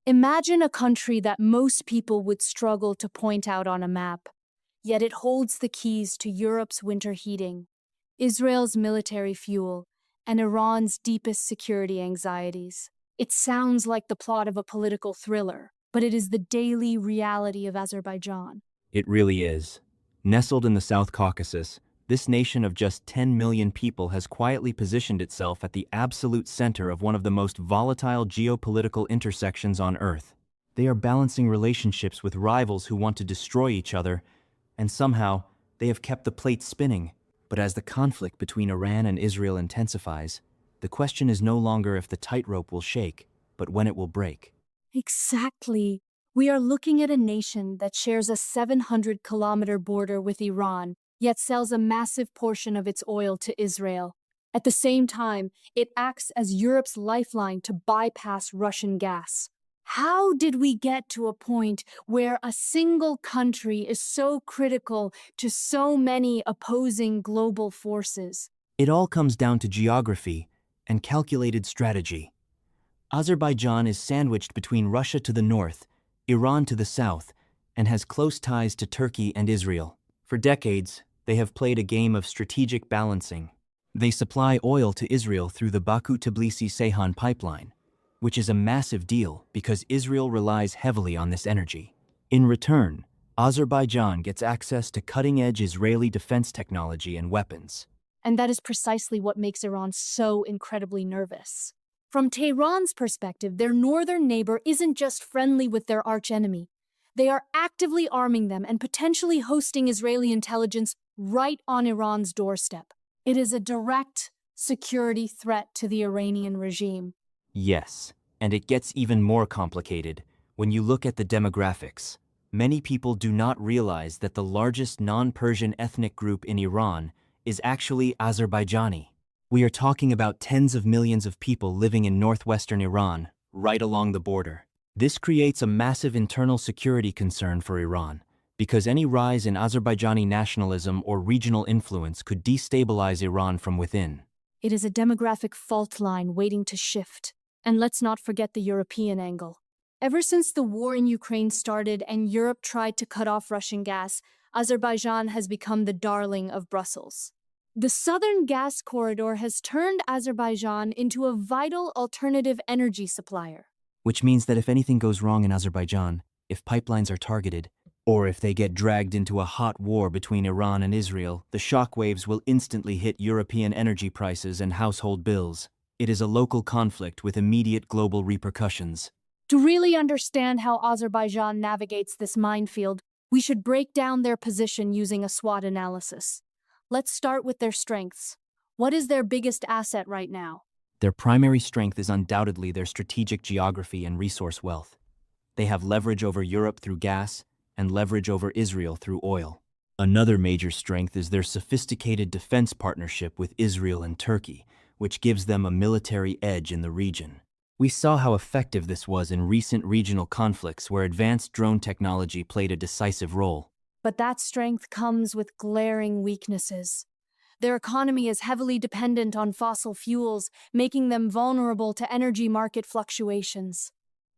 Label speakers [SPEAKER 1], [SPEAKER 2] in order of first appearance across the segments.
[SPEAKER 1] Imagine a country that most people would struggle to point out on a map, yet it holds the keys to Europe's winter heating, Israel's military fuel, and Iran's deepest security anxieties. It sounds like the plot of a political thriller, but it is the daily reality of Azerbaijan.
[SPEAKER 2] It really is. Nestled in the South Caucasus, this nation of just 10 million people has quietly positioned itself at the absolute center of one of the most volatile geopolitical intersections on Earth. They are balancing relationships with rivals who want to destroy each other, and somehow they have kept the plate spinning. But as the conflict between Iran and Israel intensifies, the question is no longer if the tightrope will shake, but when it will break.
[SPEAKER 1] Exactly. We are looking at a nation that shares a 700-kilometer border with Iran, yet sells a massive portion of its oil to Israel. At the same time, it acts as Europe's lifeline to bypass Russian gas. How did we get to a point where a single country is so critical to so many opposing global forces?
[SPEAKER 2] It all comes down to geography and calculated strategy. Azerbaijan is sandwiched between Russia to the north, Iran to the south, and has close ties to Turkey and Israel. For decades, they have played a game of strategic balancing. They supply oil to Israel through the Baku-Tbilisi-Ceyhan pipeline, which is a massive deal because Israel relies heavily on this energy. In return, Azerbaijan gets access to cutting-edge Israeli defense technology and weapons.
[SPEAKER 1] And that is precisely what makes Iran so incredibly nervous. From Tehran's perspective, their northern neighbor isn't just friendly with their archenemy. They are actively arming them and potentially hosting Israeli intelligence right on Iran's doorstep. It is a direct security threat to the Iranian regime.
[SPEAKER 2] Yes, and it gets even more complicated when you look at the demographics. Many people do not realize that the largest non-Persian ethnic group in Iran is actually Azerbaijani. We are talking about tens of millions of people living in northwestern Iran, right along the border. This creates a massive internal security concern for Iran, because any rise in Azerbaijani nationalism or regional influence could destabilize Iran from within.
[SPEAKER 1] It is a demographic fault line waiting to shift. And let's not forget the European angle. Ever since the war in Ukraine started and Europe tried to cut off Russian gas, Azerbaijan has become the darling of Brussels. The southern gas corridor has turned Azerbaijan into a vital alternative energy supplier.
[SPEAKER 2] Which means that if anything goes wrong in Azerbaijan, if pipelines are targeted, or if they get dragged into a hot war between Iran and Israel, the shockwaves will instantly hit European energy prices and household bills. It is a local conflict with immediate global repercussions.
[SPEAKER 1] To really understand how Azerbaijan navigates this minefield, we should break down their position using a SWOT analysis. Let's start with their strengths. What is their biggest asset right now?
[SPEAKER 2] Their primary strength is undoubtedly their strategic geography and resource wealth. They have leverage over Europe through gas and leverage over Israel through oil. Another major strength is their sophisticated defense partnership with Israel and Turkey, which gives them a military edge in the region. We saw how effective this was in recent regional conflicts where advanced drone technology played a decisive role.
[SPEAKER 1] But that strength comes with glaring weaknesses. Their economy is heavily dependent on fossil fuels, making them vulnerable to energy market fluctuations.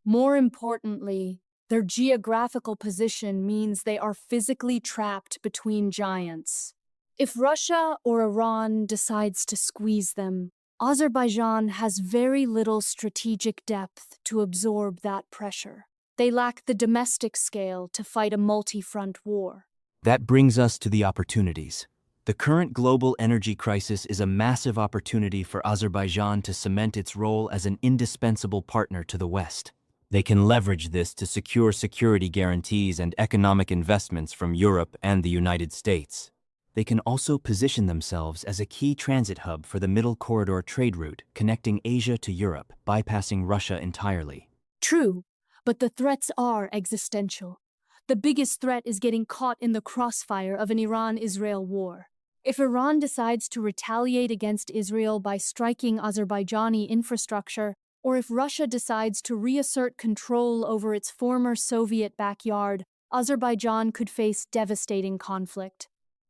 [SPEAKER 1] More importantly, their geographical position means they are physically trapped between giants. If Russia or Iran decides to squeeze them, Azerbaijan has very little strategic depth to absorb that pressure. They lack the domestic scale to fight a multi-front war.
[SPEAKER 2] That brings us to the opportunities. The current global energy crisis is a massive opportunity for Azerbaijan to cement its role as an indispensable partner to the West. They can leverage this to secure security guarantees and economic investments from Europe and the United States. They can also position themselves as a key transit hub for the Middle Corridor trade route connecting Asia to Europe, bypassing Russia entirely.
[SPEAKER 1] True, but the threats are existential. The biggest threat is getting caught in the crossfire of an Iran-Israel war. If Iran decides to retaliate against Israel by striking Azerbaijani infrastructure, or if Russia decides to reassert control over its former Soviet backyard, Azerbaijan could face devastating conflict.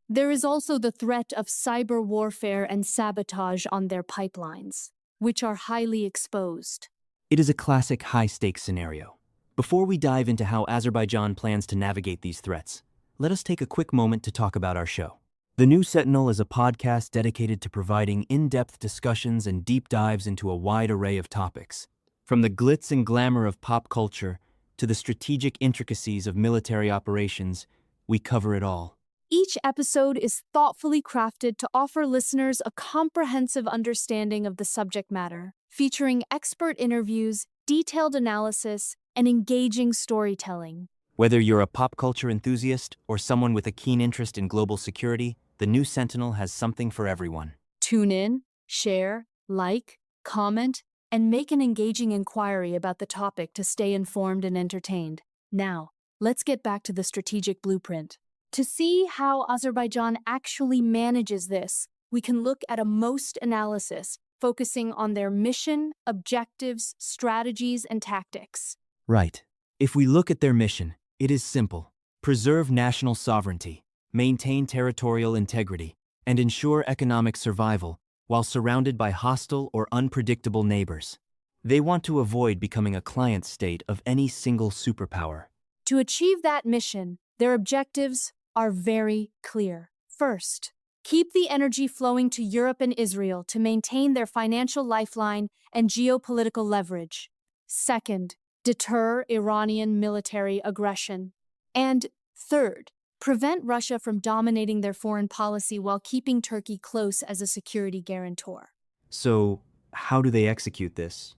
[SPEAKER 1] There is also the threat of cyber warfare and sabotage on their pipelines, which are highly exposed.
[SPEAKER 2] It is a classic high-stakes scenario. Before we dive into how Azerbaijan plans to navigate these threats, let us take a quick moment to talk about our show. The New Sentinel is a podcast dedicated to providing in-depth discussions and deep dives into a wide array of topics. From the glitz and glamour of pop culture to the strategic intricacies of military operations, we cover it all.
[SPEAKER 1] Each episode is thoughtfully crafted to offer listeners a comprehensive understanding of the subject matter, featuring expert interviews, detailed analysis, and engaging storytelling.
[SPEAKER 2] Whether you're a pop culture enthusiast or someone with a keen interest in global security, the New Sentinel has something for everyone.
[SPEAKER 1] Tune in, share, like, comment, and make an engaging inquiry about the topic to stay informed and entertained. Now, let's get back to the strategic blueprint. To see how Azerbaijan actually manages this, we can look at a MOST analysis, focusing on their mission, objectives, strategies, and tactics.
[SPEAKER 2] Right. If we look at their mission, it is simple: preserve national sovereignty, maintain territorial integrity, and ensure economic survival while surrounded by hostile or unpredictable neighbors. They want to avoid becoming a client state of any single superpower.
[SPEAKER 1] To achieve that mission, their objectives are very clear. First, keep the energy flowing to Europe and Israel to maintain their financial lifeline and geopolitical leverage. Second, deter Iranian military aggression. And third, prevent Russia from dominating their foreign policy while keeping Turkey close as a security guarantor.
[SPEAKER 2] So, how do they execute this?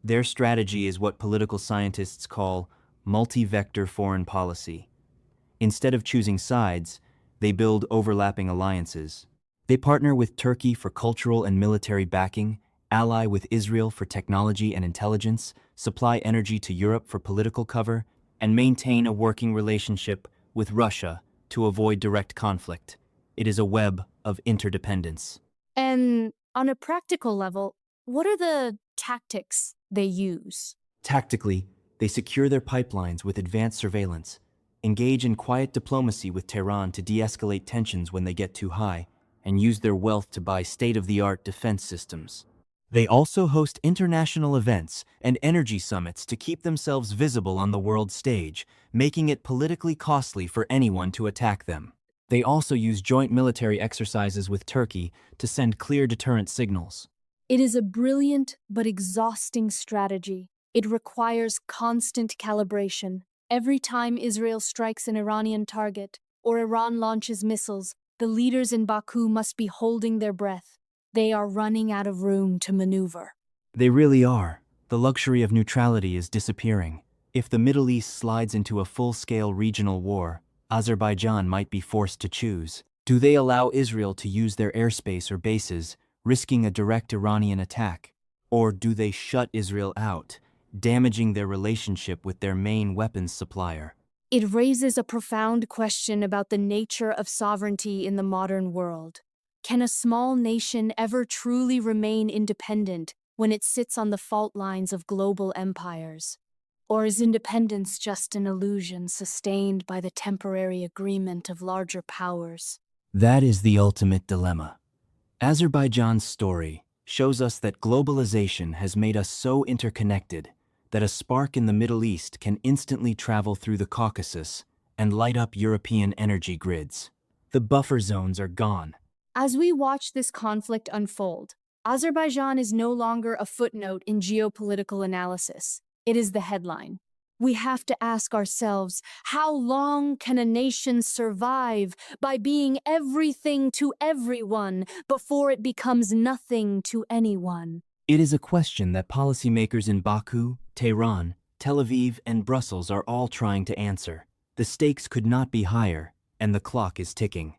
[SPEAKER 2] Their strategy is what political scientists call multi-vector foreign policy. Instead of choosing sides, they build overlapping alliances. They partner with Turkey for cultural and military backing, ally with Israel for technology and intelligence, supply energy to Europe for political cover, and maintain a working relationship with Russia to avoid direct conflict. It is a web of interdependence.
[SPEAKER 1] And on a practical level, what are the tactics they use?
[SPEAKER 2] Tactically, they secure their pipelines with advanced surveillance, engage in quiet diplomacy with Tehran to de-escalate tensions when they get too high, and use their wealth to buy state-of-the-art defense systems. They also host international events and energy summits to keep themselves visible on the world stage, making it politically costly for anyone to attack them. They also use joint military exercises with Turkey to send clear deterrent signals.
[SPEAKER 1] It is a brilliant but exhausting strategy. It requires constant calibration. Every time Israel strikes an Iranian target or Iran launches missiles, the leaders in Baku must be holding their breath. They are running out of room to maneuver.
[SPEAKER 2] They really are. The luxury of neutrality is disappearing. If the Middle East slides into a full-scale regional war, Azerbaijan might be forced to choose. Do they allow Israel to use their airspace or bases, risking a direct Iranian attack? Or do they shut Israel out, damaging their relationship with their main weapons supplier?
[SPEAKER 1] It raises a profound question about the nature of sovereignty in the modern world. Can a small nation ever truly remain independent when it sits on the fault lines of global empires? Or is independence just an illusion sustained by the temporary agreement of larger powers?
[SPEAKER 2] That is the ultimate dilemma. Azerbaijan's story shows us that globalization has made us so interconnected that a spark in the Middle East can instantly travel through the Caucasus and light up European energy grids. The buffer zones are gone.
[SPEAKER 1] As we watch this conflict unfold, Azerbaijan is no longer a footnote in geopolitical analysis. It is the headline. We have to ask ourselves, how long can a nation survive by being everything to everyone before it becomes nothing to anyone?
[SPEAKER 2] It is a question that policymakers in Baku, Tehran, Tel Aviv, and Brussels are all trying to answer. The stakes could not be higher, and the clock is ticking.